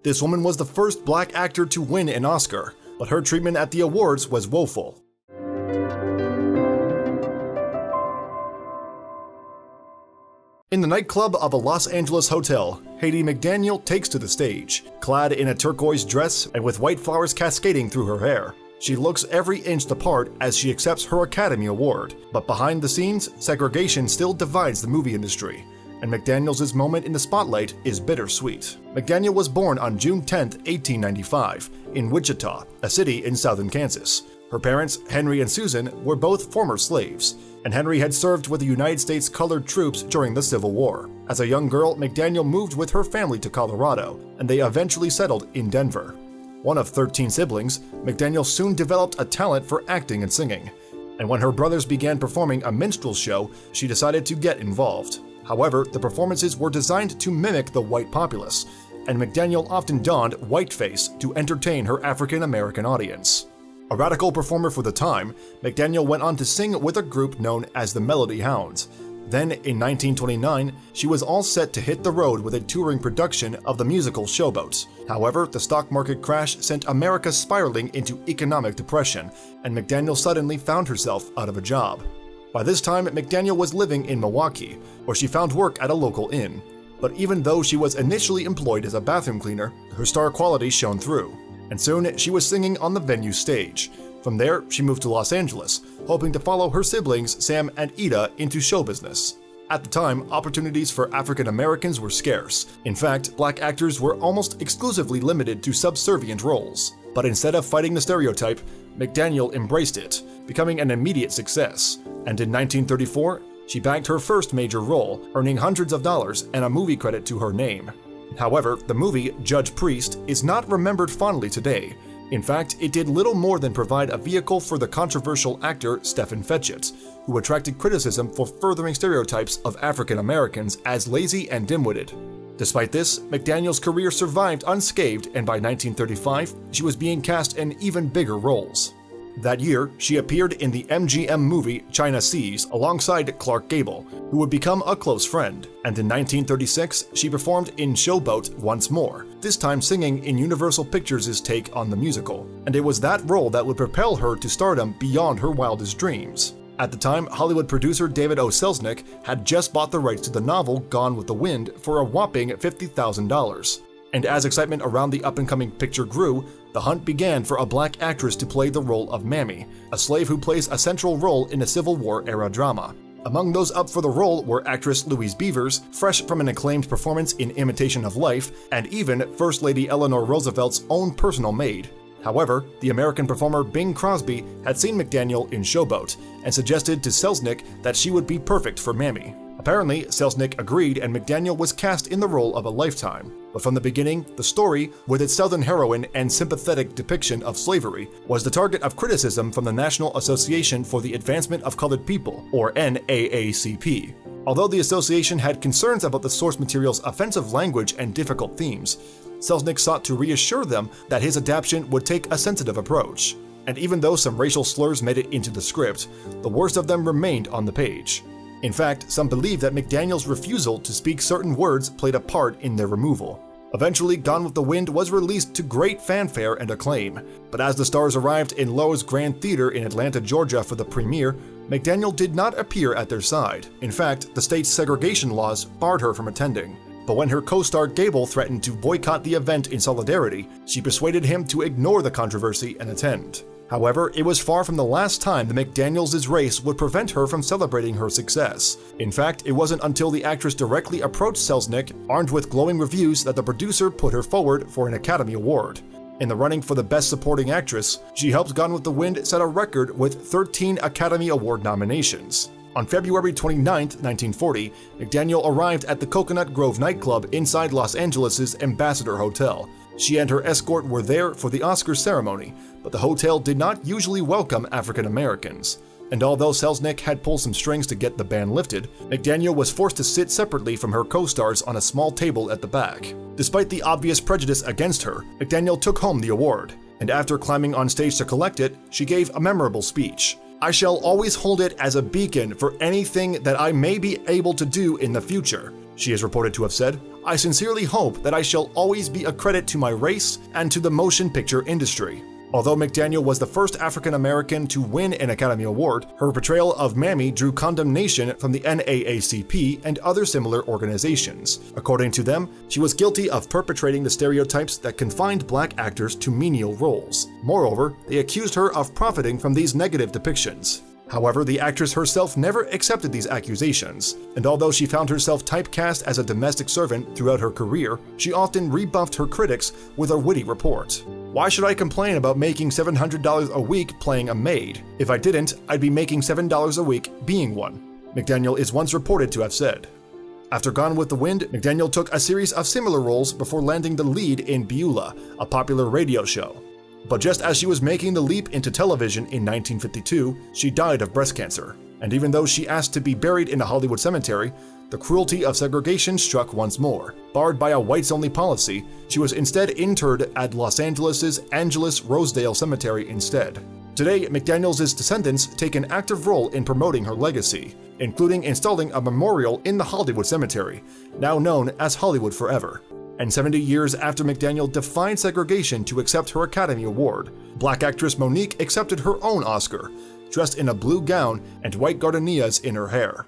This woman was the first black actor to win an Oscar, but her treatment at the awards was woeful. In the nightclub of a Los Angeles hotel, Hattie McDaniel takes to the stage, clad in a turquoise dress and with white flowers cascading through her hair. She looks every inch the part as she accepts her Academy Award, but behind the scenes, segregation still divides the movie industry, and McDaniel's moment in the spotlight is bittersweet. McDaniel was born on June 10, 1895, in Wichita, a city in southern Kansas. Her parents, Henry and Susan, were both former slaves, and Henry had served with the United States colored troops during the Civil War. As a young girl, McDaniel moved with her family to Colorado, and they eventually settled in Denver. One of 13 siblings, McDaniel soon developed a talent for acting and singing, and when her brothers began performing a minstrel show, she decided to get involved. However, the performances were designed to mimic the white populace, and McDaniel often donned whiteface to entertain her African-American audience. A radical performer for the time, McDaniel went on to sing with a group known as the Melody Hounds. Then, in 1929, she was all set to hit the road with a touring production of the musical Showboat. However, the stock market crash sent America spiraling into economic depression, and McDaniel suddenly found herself out of a job. By this time, McDaniel was living in Milwaukee, where she found work at a local inn. But even though she was initially employed as a bathroom cleaner, her star quality shone through, and soon she was singing on the venue stage. From there, she moved to Los Angeles, hoping to follow her siblings Sam and Ida into show business. At the time, opportunities for African Americans were scarce. In fact, black actors were almost exclusively limited to subservient roles. But instead of fighting the stereotype, McDaniel embraced it, becoming an immediate success. And in 1934, she bagged her first major role, earning hundreds of dollars and a movie credit to her name. However, the movie Judge Priest is not remembered fondly today. In fact, it did little more than provide a vehicle for the controversial actor Stephen Fetchit, who attracted criticism for furthering stereotypes of African Americans as lazy and dim-witted. Despite this, McDaniel's career survived unscathed, and by 1935, she was being cast in even bigger roles. That year, she appeared in the MGM movie China Seas alongside Clark Gable, who would become a close friend, and in 1936, she performed in Showboat once more, this time singing in Universal Pictures' take on the musical, and it was that role that would propel her to stardom beyond her wildest dreams. At the time, Hollywood producer David O. Selznick had just bought the rights to the novel Gone with the Wind for a whopping $50,000. And as excitement around the up-and-coming picture grew, the hunt began for a black actress to play the role of Mammy, a slave who plays a central role in a Civil War-era drama. Among those up for the role were actress Louise Beavers, fresh from an acclaimed performance in Imitation of Life, and even First Lady Eleanor Roosevelt's own personal maid. However, the American performer Bing Crosby had seen McDaniel in Showboat and suggested to Selznick that she would be perfect for Mammy. Apparently, Selznick agreed and McDaniel was cast in the role of a lifetime. But from the beginning, the story, with its Southern heroine and sympathetic depiction of slavery, was the target of criticism from the National Association for the Advancement of Colored People, or NAACP. Although the association had concerns about the source material's offensive language and difficult themes, Selznick sought to reassure them that his adaptation would take a sensitive approach. And even though some racial slurs made it into the script, the worst of them remained on the page. In fact, some believe that McDaniel's refusal to speak certain words played a part in their removal. Eventually, Gone with the Wind was released to great fanfare and acclaim, but as the stars arrived in Lowe's Grand Theater in Atlanta, Georgia for the premiere, McDaniel did not appear at their side. In fact, the state's segregation laws barred her from attending. But when her co-star Gable threatened to boycott the event in solidarity, she persuaded him to ignore the controversy and attend. However, it was far from the last time the McDaniels' race would prevent her from celebrating her success. In fact, it wasn't until the actress directly approached Selznick, armed with glowing reviews, that the producer put her forward for an Academy Award. In the running for the Best Supporting Actress, she helped Gone with the Wind set a record with 13 Academy Award nominations. On February 29, 1940, McDaniel arrived at the Coconut Grove nightclub inside Los Angeles' Ambassador Hotel. She and her escort were there for the Oscar ceremony, but the hotel did not usually welcome African Americans. And although Selznick had pulled some strings to get the ban lifted, McDaniel was forced to sit separately from her co-stars on a small table at the back. Despite the obvious prejudice against her, McDaniel took home the award, and after climbing on stage to collect it, she gave a memorable speech. "I shall always hold it as a beacon for anything that I may be able to do in the future," She is reported to have said, "I sincerely hope that I shall always be a credit to my race and to the motion picture industry." Although McDaniel was the first African American to win an Academy Award, her portrayal of Mammy drew condemnation from the NAACP and other similar organizations. According to them, she was guilty of perpetrating the stereotypes that confined black actors to menial roles. Moreover, they accused her of profiting from these negative depictions. However, the actress herself never accepted these accusations, and although she found herself typecast as a domestic servant throughout her career, she often rebuffed her critics with a witty report. "Why should I complain about making $700 a week playing a maid? If I didn't, I'd be making $7 a week being one," McDaniel is once reported to have said. After Gone with the Wind, McDaniel took a series of similar roles before landing the lead in Beulah, a popular radio show. But just as she was making the leap into television in 1952, she died of breast cancer. And even though she asked to be buried in a Hollywood cemetery, the cruelty of segregation struck once more. Barred by a whites-only policy, she was instead interred at Los Angeles' Angeles Rosedale Cemetery instead. Today, McDaniels' descendants take an active role in promoting her legacy, including installing a memorial in the Hollywood Cemetery, now known as Hollywood Forever. And 70 years after McDaniel defied segregation to accept her Academy Award, black actress Monique accepted her own Oscar, dressed in a blue gown and white gardenias in her hair.